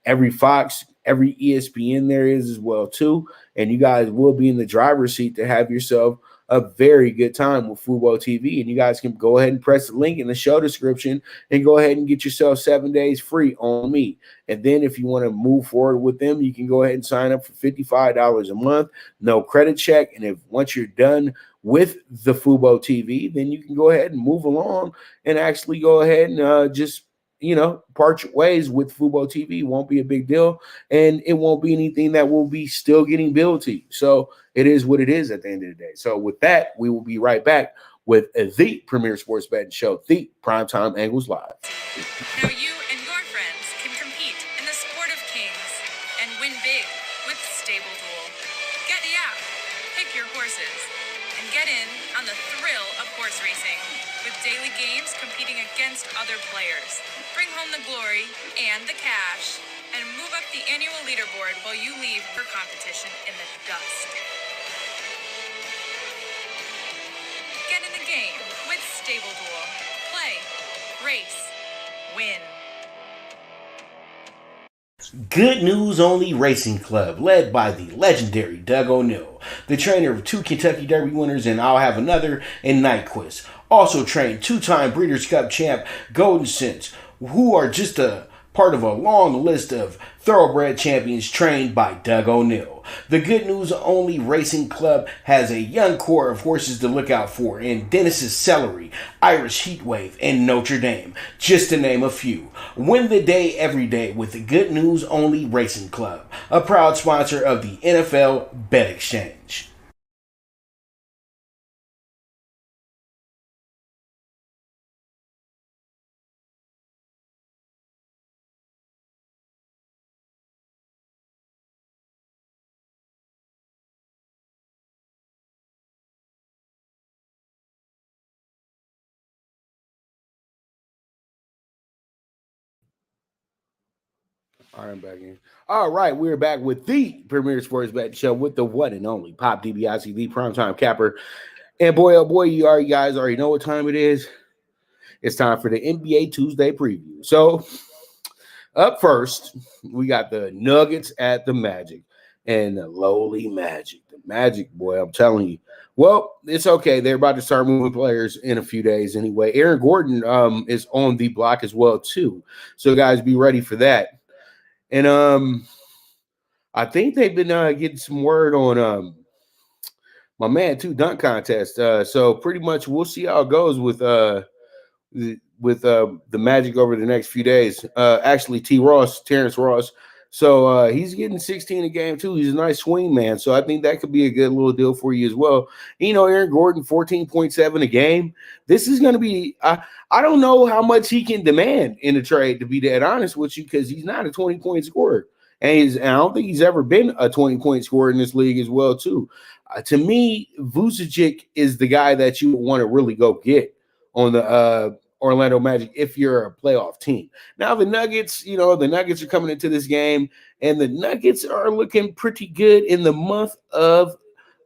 every Fox, every ESPN there is as well too, and you guys will be in the driver's seat to have yourself a very good time with Fubo TV. And you guys can go ahead and press the link in the show description and go ahead and get yourself 7 days free on me. And then if you want to move forward with them, you can go ahead and sign up for $55 a month, no credit check. And if once you're done with the Fubo TV, then you can go ahead and move along and actually go ahead and just part your ways with Fubo TV. It won't be a big deal, and it won't be anything that will be still getting billed to you. So it is what it is at the end of the day. So with that, we will be right back with the premier sports betting show, the Primetime Angles Live. Now you and your friends can compete in the sport of kings and win big with Stable Duel. Get the app, pick your horses, and get in on the thrill of horse racing with daily games competing against other players. Bring home the glory and the cash, and move up the annual leaderboard while you leave your competition in the dust. Get in the game with Stable Duel. Play, race, win. Good News Only Racing Club, led by the legendary Doug O'Neill, the trainer of 2 Kentucky Derby winners and I'll Have Another and Nyquist. Also trained 2-time Breeders' Cup champ Golden Sense, who are just a part of a long list of thoroughbred champions trained by Doug O'Neill. The Good News Only Racing Club has a young core of horses to look out for in Dennis's Celery, Irish Heatwave, and Notre Dame, just to name a few. Win the day every day with the Good News Only Racing Club, a proud sponsor of the NFL Bet Exchange. All right, I'm back in. All right, we're back with the premier sports betting show with the one and only Pop DiBiase, the primetime capper. And boy, oh boy, you guys already know what time it is. It's time for the NBA Tuesday preview. So up first, we got the Nuggets at the Magic and the lowly Magic. The Magic, boy, I'm telling you. Well, it's okay. They're about to start moving players in a few days anyway. Aaron Gordon is on the block as well, too. So, guys, be ready for that. And I think they've been getting some word on my man, too, dunk contest. So pretty much we'll see how it goes with the Magic over the next few days. Actually, Terrence Ross. So he's getting 16 a game, too. He's a nice swing man. So I think that could be a good little deal for you as well. Aaron Gordon, 14.7 a game. This is going to be I don't know how much he can demand in a trade, to be dead honest with you, because he's not a 20-point scorer. And I don't think he's ever been a 20-point scorer in this league as well, too. To me, Vucevic is the guy that you want to really go get on the Orlando Magic if you're a playoff team. Now, the Nuggets are coming into this game, and the Nuggets are looking pretty good in the month of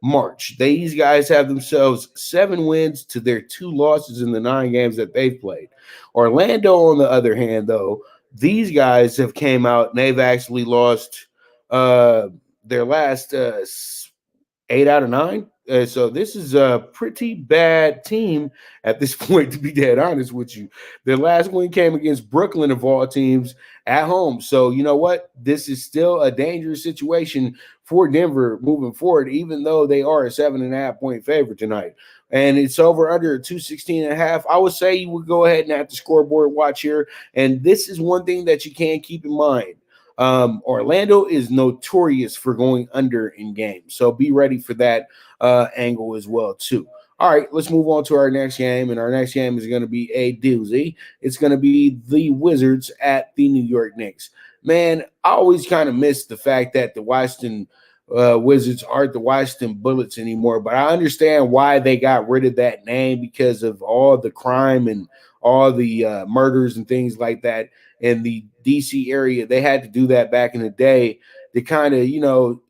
March. These guys have themselves 7 wins to their 2 losses in the 9 games that they've played. Orlando, on the other hand, though, these guys have came out and they've actually lost their last 8 out of 9. So this is a pretty bad team at this point, to be dead honest with you. Their last win came against Brooklyn, of all teams, at home. So you know what? This is still a dangerous situation for Denver moving forward, even though they are a 7.5-point favorite tonight. And it's over under 216.5. I would say you would go ahead and have the scoreboard watch here. And this is one thing that you can keep in mind. Orlando is notorious for going under in games. So be ready for that angle as well, too. All right, let's move on to our next game. And our next game is going to be a doozy. It's going to be the Wizards at the New York Knicks. Man, I always kind of miss the fact that the Washington Wizards aren't the Washington Bullets anymore. But I understand why they got rid of that name, because of all the crime and all the murders and things like that in the D.C. area. They had to do that back in the day to kind of,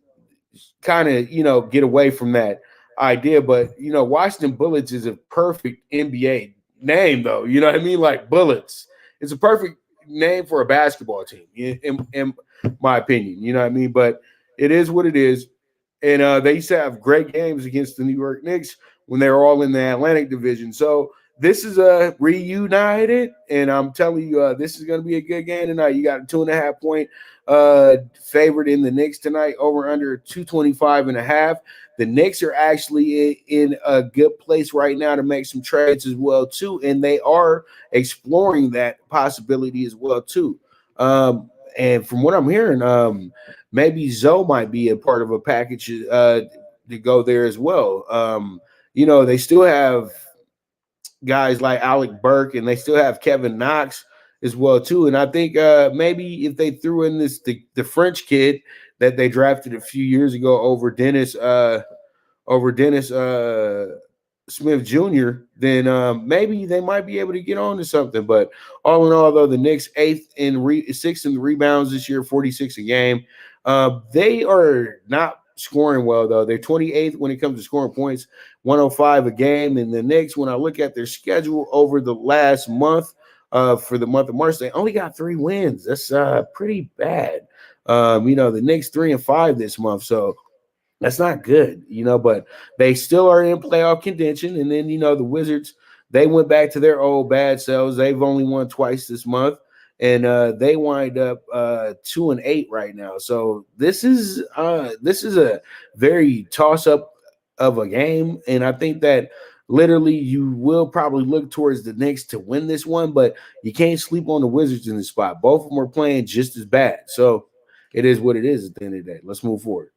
kind of, get away from that idea. But, Washington Bullets is a perfect NBA name, though. You know what I mean? Like Bullets. It's a perfect name for a basketball team, in my opinion. You know what I mean? But it is what it is. And they used to have great games against the New York Knicks when they were all in the Atlantic Division. So this is a reunited, and I'm telling you, this is going to be a good game tonight. You got a 2.5-point favorite in the Knicks tonight, over under 225.5. The Knicks are actually in a good place right now to make some trades as well too, and they are exploring that possibility as well too. And from what I'm hearing, maybe Zoe might be a part of a package to go there as well. They still have guys like Alec Burke, and they still have Kevin Knox as well too. And I think maybe if they threw in the French kid that they drafted a few years ago over Dennis Smith Jr., then maybe they might be able to get on to something. But all in all, though, the Knicks sixth in the rebounds this year, 46 a game. They are not scoring well, though. They're 28th when it comes to scoring points, 105 a game. And the Knicks, when I look at their schedule over the last month, for the month of March, they only got 3 wins. That's pretty bad. The Knicks 3-5 this month, so that's not good, but they still are in playoff contention. And then, the Wizards, they went back to their old bad selves. They've only won twice this month, and they wind up 2-8 right now. So this is a very toss-up of a game, and I think that literally you will probably look towards the Knicks to win this one, but you can't sleep on the Wizards in this spot. Both of them are playing just as bad. So it is what it is at the end of the day. Let's move forward.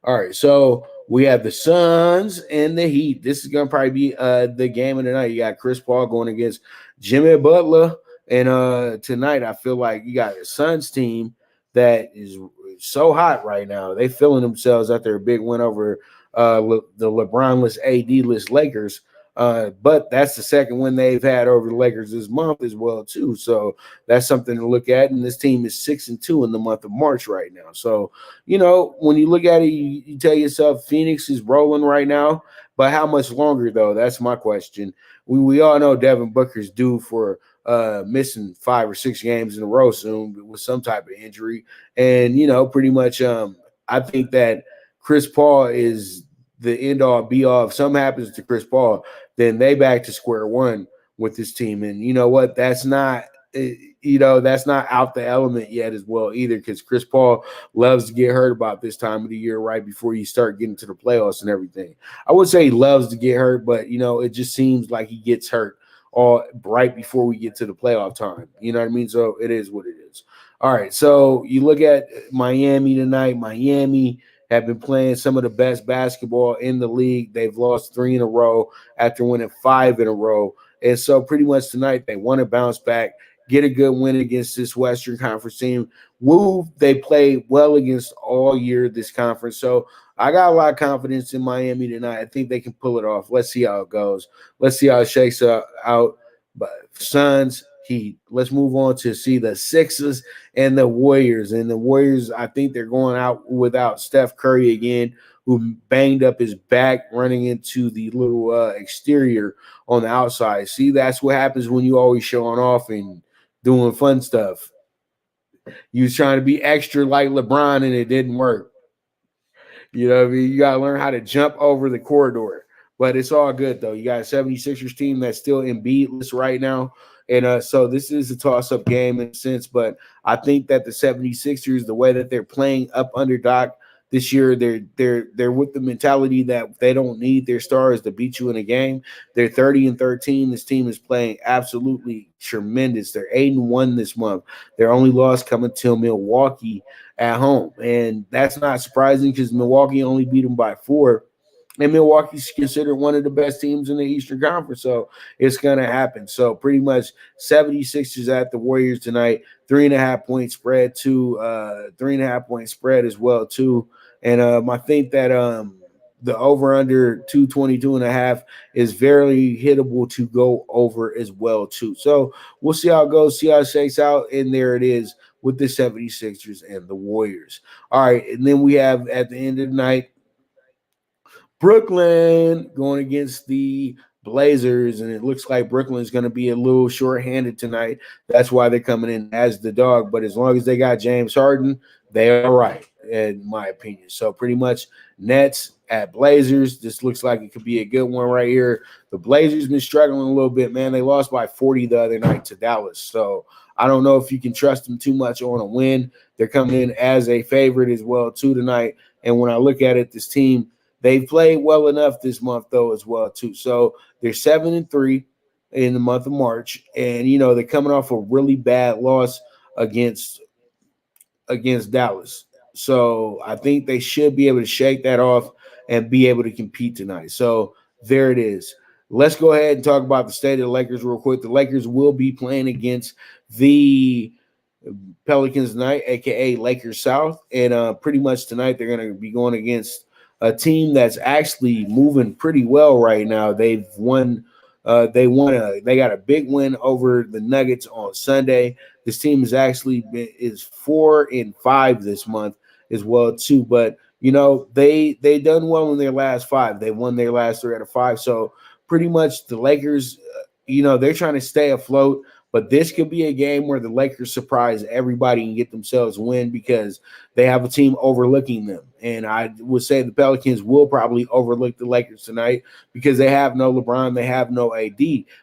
All right, so we have the Suns and the Heat. This is going to probably be the game of the night. You got Chris Paul going against Jimmy Butler. And tonight I feel like you got a Suns team that is so hot right now. They feeling themselves after a big win over the LeBron-less, AD-less Lakers. But that's the second win they've had over the Lakers this month as well, too. So that's something to look at. And this team is 6-2 in the month of March right now. So, when you look at it, you tell yourself Phoenix is rolling right now. But how much longer, though? That's my question. We all know Devin Booker's due for missing 5 or 6 games in a row soon with some type of injury. And, pretty much I think that Chris Paul is the end-all, be-all. If something happens to Chris Paul, then they back to square one with this team. And you know what? That's not out the element yet as well either, because Chris Paul loves to get hurt about this time of the year right before you start getting to the playoffs and everything. I would say he loves to get hurt, but, it just seems like he gets hurt all right before we get to the playoff time. You know what I mean? So it is what it is. All right, so you look at Miami tonight. Miami have been playing some of the best basketball in the league. They've lost 3 in a row after winning 5 in a row. And so pretty much tonight they want to bounce back, get a good win against this Western Conference team. They played well against all year this conference. So I got a lot of confidence in Miami tonight. I think they can pull it off. Let's see how it goes. Let's see how it shakes out. But Suns, Heat. Let's move on to see the Sixers and the Warriors. And the Warriors, I think they're going out without Steph Curry again, who banged up his back running into the little exterior on the outside. See, that's what happens when you always showing off and doing fun stuff. You was trying to be extra like LeBron, and it didn't work. You know what I mean? You got to learn how to jump over the corridor. But it's all good, though. You got a 76ers team that's still Embiid-less right now. And so this is a toss-up game in a sense. But I think that the 76ers, the way that they're playing up under Doc this year, they're with the mentality that they don't need their stars to beat you in a game. They're 30-13. This team is playing absolutely tremendous. They're 8-1 this month. Their only loss coming to Milwaukee at home. And that's not surprising because Milwaukee only beat them by 4. And Milwaukee's considered one of the best teams in the Eastern Conference, so it's going to happen. So pretty much 76ers at the Warriors tonight, 3.5-point spread to 3.5-point spread as well too. And I think that the over-under 222.5 is very hittable to go over as well too. So we'll see how it goes, see how it shakes out, and there it is. with the 76ers and the Warriors. All right, and then we have at the end of the night, Brooklyn going against the Blazers, and it looks like Brooklyn's going to be a little short-handed tonight. That's why they're coming in as the dog. But as long as they got James Harden, they're all right, in my opinion. So pretty much Nets at Blazers. This looks like it could be a good one right here. The Blazers been struggling a little bit, man. They lost by 40 the other night to Dallas. So I don't know if you can trust them too much on a win. They're coming in as a favorite as well, too, tonight. And when I look at it, this team, they've played well enough this month, though, as well, too. So they're 7-3 in the month of March. And, you know, they're coming off a really bad loss against Dallas. So I think they should be able to shake that off and be able to compete tonight. So there it is. Let's go ahead and talk about the state of the Lakers real quick. The Lakers will be playing against the Pelicans tonight, a.k.a. Lakers South. And pretty much tonight they're going to be going against a team that's actually moving pretty well right now. They've won. They got a big win over the Nuggets on Sunday. This team is 4-5 this month as well too. But you know they done well in their last 5. They won their last 3 out of 5. So pretty much the Lakers, they're trying to stay afloat. But this could be a game where the Lakers surprise everybody and get themselves a win because they have a team overlooking them. And I would say the Pelicans will probably overlook the Lakers tonight because they have no LeBron, they have no AD.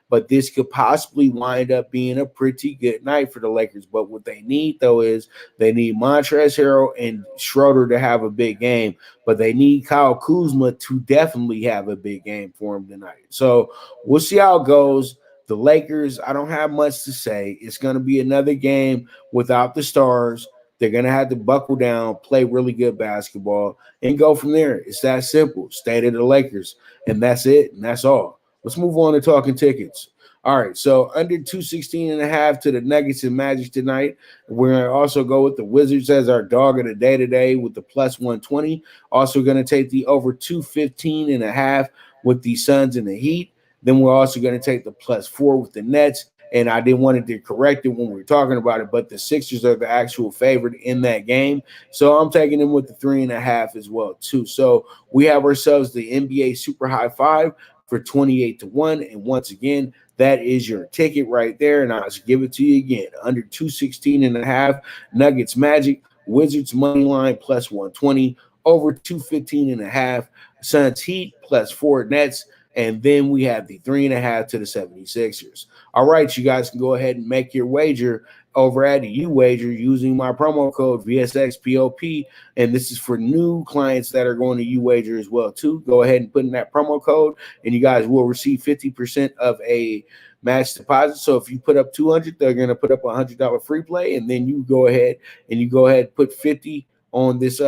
But this could possibly wind up being a pretty good night for the Lakers. But what they need, though, is they need Montrezl Harrell and Schroeder to have a big game. But they need Kyle Kuzma to definitely have a big game for him tonight. So we'll see how it goes. The Lakers, I don't have much to say. It's going to be another game without the stars. They're going to have to buckle down, play really good basketball, and go from there. It's that simple. State of the Lakers, and that's it, and that's all. Let's move on to talking tickets. All right, so under 216.5 to the Nuggets and Magic tonight. We're going to also go with the Wizards as our dog of the day today with the plus 120. Also going to take the over 215.5 with the Suns and the Heat. Then we're also going to take the plus 4 with the Nets. And I didn't want to correct it when we were talking about it, but the Sixers are the actual favorite in that game. So I'm taking them with the 3.5 as well, too. So we have ourselves the NBA Super High 5 for 28-1. And once again, that is your ticket right there. And I'll just give it to you again. Under 216.5, Nuggets Magic, Wizards money line plus 120, over 215.5, Suns Heat plus 4 Nets. And then we have the 3.5 to the 76ers. All right, you guys can go ahead and make your wager over at UWager using my promo code VSXPOP. And this is for new clients that are going to UWager as well, too. Go ahead and put in that promo code, and you guys will receive 50% of a match deposit. So if you put up $200, they're going to put up a $100 free play, and then you go ahead and put 50 on this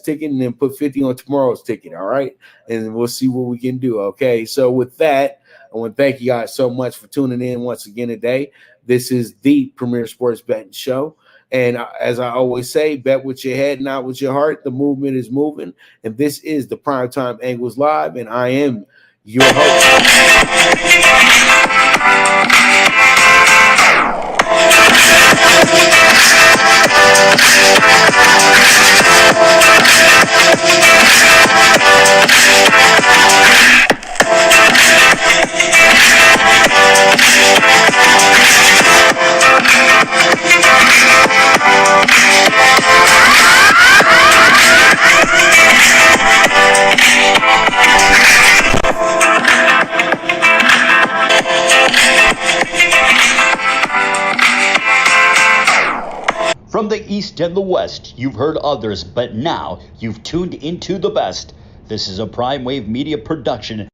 ticket and then put 50 on tomorrow's ticket. All right. And we'll see what we can do. Okay. So with that, I want to thank you guys so much for tuning in once again today. This is the Premier Sports Betting Show. And as I always say, bet with your head, not with your heart. The movement is moving. And this is the Primetime Angles Live. And I am your From the East and the West, you've heard others, but now you've tuned into the best. This is a Prime Wave Media production.